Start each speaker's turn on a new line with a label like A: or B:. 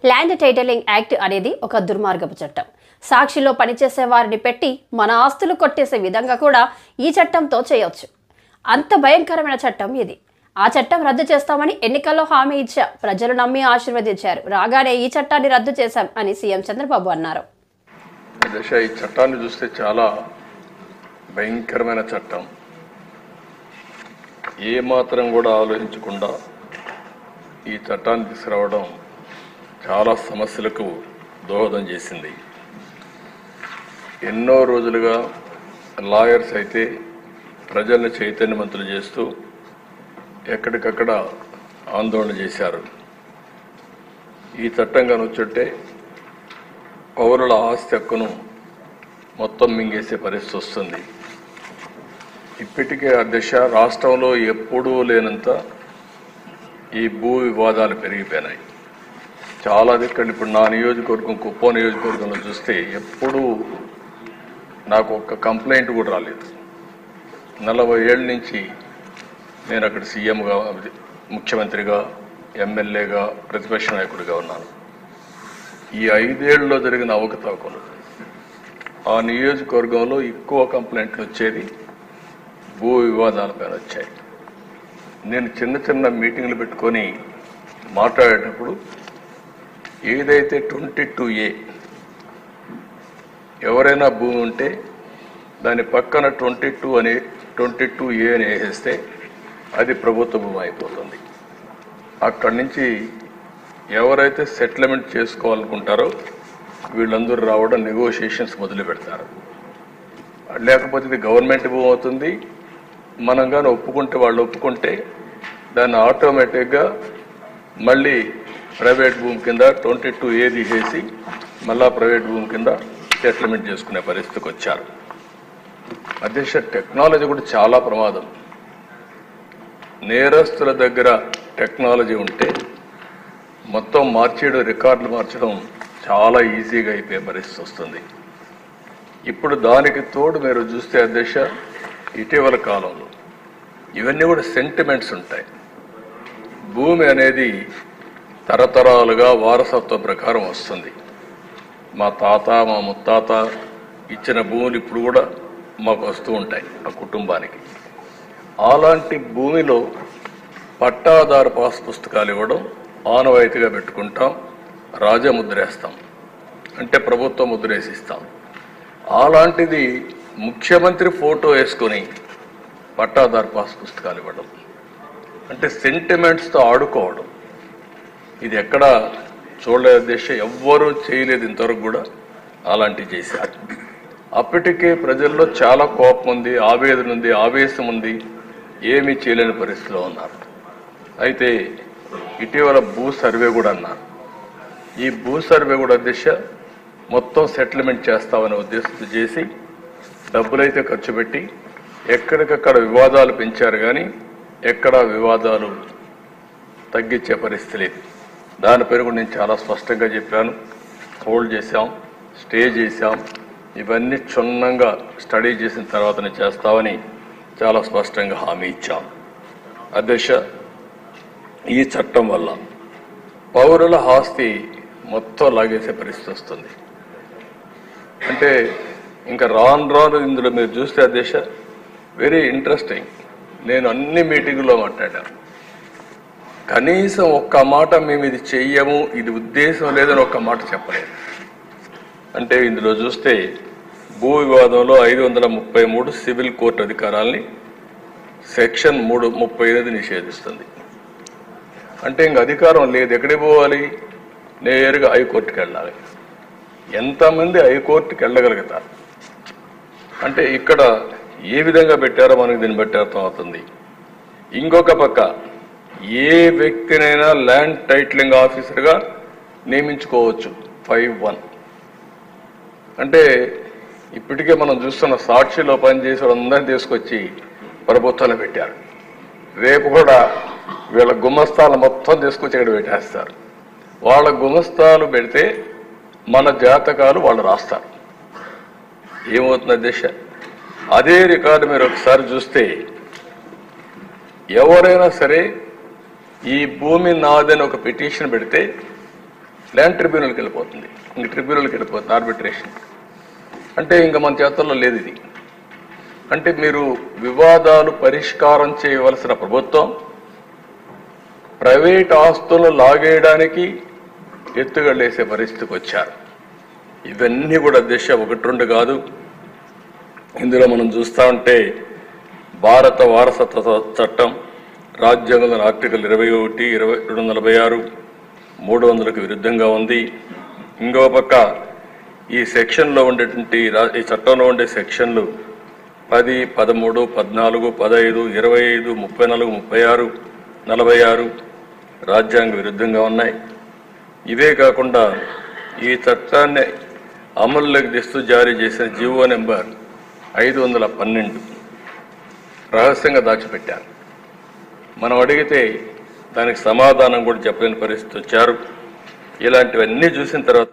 A: Land titling act అనేది ఒక దుర్మార్గపు చట్టం. సాక్షిలో పనిచేసే వారిని పెట్టి మన ఆస్తులు కొట్టేసే విధంగా కూడా ఈ చట్టంతో చేయొచ్చు. అంత భయంకరమైన చట్టం ఇది. ఆ చట్టం రద్దు చేస్తామని ఎన్నికల్లో హామీ ఇచ్చా, ప్రజలు నమ్మి ఆశీర్వదించారు. రాగానే ఈ చట్టాన్ని రద్దు చేశాం అని సీఎం చంద్రబాబు అన్నారు.
B: ఈ చట్టాన్ని చూస్తే చాలా భయంకరమైన చట్టం. ఏ మాత్రం కూడా ఆలోచించకుండా ఈ చట్టాన్ని తీసుకురావడం చాలా సమస్యలకు దోహదం చేసింది. ఎన్నో రోజులుగా లాయర్స్ అయితే ప్రజల్ని చైతన్యవంతులు చేస్తూ ఎక్కడికక్కడ ఆందోళన చేశారు. ఈ చట్టం కనుచుంటే పౌరుల ఆస్తి హక్కును మొత్తం మింగేసే పరిస్థితి వస్తుంది. ఇప్పటికే అధ్యక్ష రాష్ట్రంలో ఎప్పుడూ లేనంత ఈ భూ వివాదాలు పెరిగిపోయినాయి. చాలా దిక్కలు ఇప్పుడు నా నియోజకవర్గం కుప్పం నియోజకవర్గంలో చూస్తే ఎప్పుడూ నాకు ఒక్క కంప్లైంట్ కూడా రాలేదు. 40 ఏళ్ళ నుంచి నేను అక్కడ సీఎంగా, ముఖ్యమంత్రిగా, ఎమ్మెల్యేగా, ప్రతిపక్ష నాయకుడిగా ఉన్నాను. ఈ 5 ఏళ్లలో జరిగిన అవకతవకలు ఆ నియోజకవర్గంలో ఎక్కువ కంప్లైంట్లు వచ్చేది భూ వివాదాలపైన వచ్చాయి. నేను చిన్న చిన్న మీటింగ్లు పెట్టుకొని మాట్లాడేటప్పుడు ఏదైతే 22A ఎవరైనా భూమి ఉంటే దాని పక్కన 22A అని వేసేస్తే అది ప్రభుత్వ భూమి అయిపోతుంది. అక్కడి నుంచి ఎవరైతే సెటిల్మెంట్ చేసుకోవాలనుకుంటారో వీళ్ళందరూ రావడం, నెగోషియేషన్స్ మొదలు పెడతారు. లేకపోతే ఇది గవర్నమెంట్ భూమి అవుతుంది. మనం కానీ ఒప్పుకుంటే, వాళ్ళు ఒప్పుకుంటే దాన్ని ఆటోమేటిక్గా మళ్ళీ ప్రైవేట్ భూమి కింద 22A తీసేసి మళ్ళా ప్రైవేట్ భూమి కింద సెటిల్మెంట్ చేసుకునే పరిస్థితికి వచ్చారు. అధ్యక్ష, టెక్నాలజీ కూడా చాలా ప్రమాదం. నేరస్తుల దగ్గర టెక్నాలజీ ఉంటే మొత్తం మార్చేయడం, రికార్డులు మార్చడం చాలా ఈజీగా అయిపోయే పరిస్థితి వస్తుంది. ఇప్పుడు దానికి తోడు మీరు చూస్తే అధ్యక్ష, ఇటీవల కాలంలో ఇవన్నీ కూడా సెంటిమెంట్స్ ఉంటాయి. భూమి అనేది తరతరాలుగా వారసత్వ ప్రకారం వస్తుంది. మా తాత, మా ముత్తాత ఇచ్చిన భూములు ఇప్పుడు కూడా మాకు వస్తూ ఉంటాయి ఆ కుటుంబానికి. అలాంటి భూమిలో పట్టాదారు పాస్ పుస్తకాలు ఇవ్వడం ఆనవాయితీగా పెట్టుకుంటాం. రాజముద్రేస్తాం, అంటే ప్రభుత్వం ముద్రేసిస్తాం. అలాంటిది ముఖ్యమంత్రి ఫోటో వేసుకొని పట్టాదారు పాస్ పుస్తకాలు ఇవ్వడం అంటే సెంటిమెంట్స్తో ఆడుకోవడం. ఇది ఎక్కడ చూడలేదు దేశ, ఎవ్వరూ చేయలేదు ఇంతవరకు కూడా. అలాంటివి చేశారు. అప్పటికే ప్రజల్లో చాలా కోపం ఉంది, ఆవేదన ఉంది, ఆవేశం ఉంది. ఏమీ చేయలేని పరిస్థితిలో ఉన్నారు. అయితే ఇటీవల భూ సర్వే కూడా అన్నారు. ఈ భూ సర్వే కూడా దిశ మొత్తం సెటిల్మెంట్ చేస్తామనే ఉద్దేశంతో చేసి డబ్బులైతే ఖర్చు పెట్టి ఎక్కడికక్కడ వివాదాలు పెంచారు, కానీ ఎక్కడా వివాదాలు తగ్గించే పరిస్థితి లేదు. దాని పేరు కూడా నేను చాలా స్పష్టంగా చెప్పాను. హోల్డ్ చేశాం, స్టే చేశాం. ఇవన్నీ క్షుణ్ణంగా స్టడీ చేసిన తర్వాతనే చేస్తామని చాలా స్పష్టంగా హామీ ఇచ్చాం. అధ్యక్ష, ఈ చట్టం వల్ల పౌరుల ఆస్తి మొత్తం లాగేసే పరిస్థితి వస్తుంది. అంటే ఇంకా రాను ఇందులో మీరు చూస్తే అధ్యక్ష, వెరీ ఇంట్రెస్టింగ్. నేను అన్ని మీటింగుల్లో మాట్లాడాను. కనీసం ఒక్క మాట మేము ఇది చెయ్యము, ఇది ఉద్దేశం లేదని ఒక్క మాట చెప్పలేదు. అంటే ఇందులో చూస్తే భూ వివాదంలో 533 సివిల్ కోర్టు అధికారాలని సెక్షన్ 335 నిషేధిస్తుంది. అంటే ఇంక అధికారం లేదు. ఎక్కడికి పోవాలి? నేరుగా హైకోర్టుకి వెళ్ళాలి. ఎంతమంది హైకోర్టుకి వెళ్ళగలుగుతారు? అంటే ఇక్కడ ఏ విధంగా పెట్టారో మనకు దీన్ని బట్టి అర్థమవుతుంది. ఇంకొక పక్క ఏ వ్యక్తినైనా ల్యాండ్ టైటిలింగ్ ఆఫీసర్గా నియమించుకోవచ్చు 5(1). అంటే ఇప్పటికే మనం చూస్తున్న సాక్షిలో పనిచేసే వాళ్ళందరినీ తీసుకొచ్చి ప్రభుత్వాన్ని పెట్టారు. రేపు కూడా వీళ్ళ గుమస్తాలు మొత్తం తీసుకొచ్చి ఇక్కడ పెట్టేస్తారు. వాళ్ళ గుమస్తాలు పెడితే మన జాతకాలు వాళ్ళు రాస్తారు. ఏమవుతుంది అధ్యక్ష? అదే రికార్డు మీరు ఒకసారి చూస్తే ఎవరైనా సరే ఈ భూమి నాదని ఒక పిటిషన్ పెడితే ల్యాండ్ ట్రిబ్యునల్కి వెళ్ళిపోతుంది, ఇంక ట్రిబ్యునల్కి వెళ్ళిపోతుంది, ఆర్బిట్రేషన్. అంటే ఇంకా మన చేతుల్లో లేదు ఇది. అంటే మీరు వివాదాలు పరిష్కారం చేయవలసిన ప్రభుత్వం ప్రైవేట్ ఆస్తులను లాగేయడానికి ఎత్తుగడేసే పరిస్థితికి వచ్చారు. ఇవన్నీ కూడా దిశ 1-2 కాదు. ఇందులో మనం చూస్తూ ఉంటే భారత వారసత్వ చట్టం, రాజ్యాంగంలోని ఆర్టికల్ 21, 246, 300కు విరుద్ధంగా ఉంది. ఇంకో పక్క ఈ సెక్షన్లో ఉండేటువంటి ఈ చట్టంలో ఉండే సెక్షన్లు 10, 13, 14, 15, 25, 34, 36, 46 రాజ్యాంగ విరుద్ధంగా ఉన్నాయి. ఇవే కాకుండా ఈ చట్టాన్ని అమల్లోకి తెస్తూ జారీ చేసిన జీవో నెంబర్ 512 రహస్యంగా దాచిపెట్టారు. మనం అడిగితే దానికి సమాధానం కూడా చెప్పలేని పరిస్థితి వచ్చారు. ఇలాంటివన్నీ చూసిన తర్వాత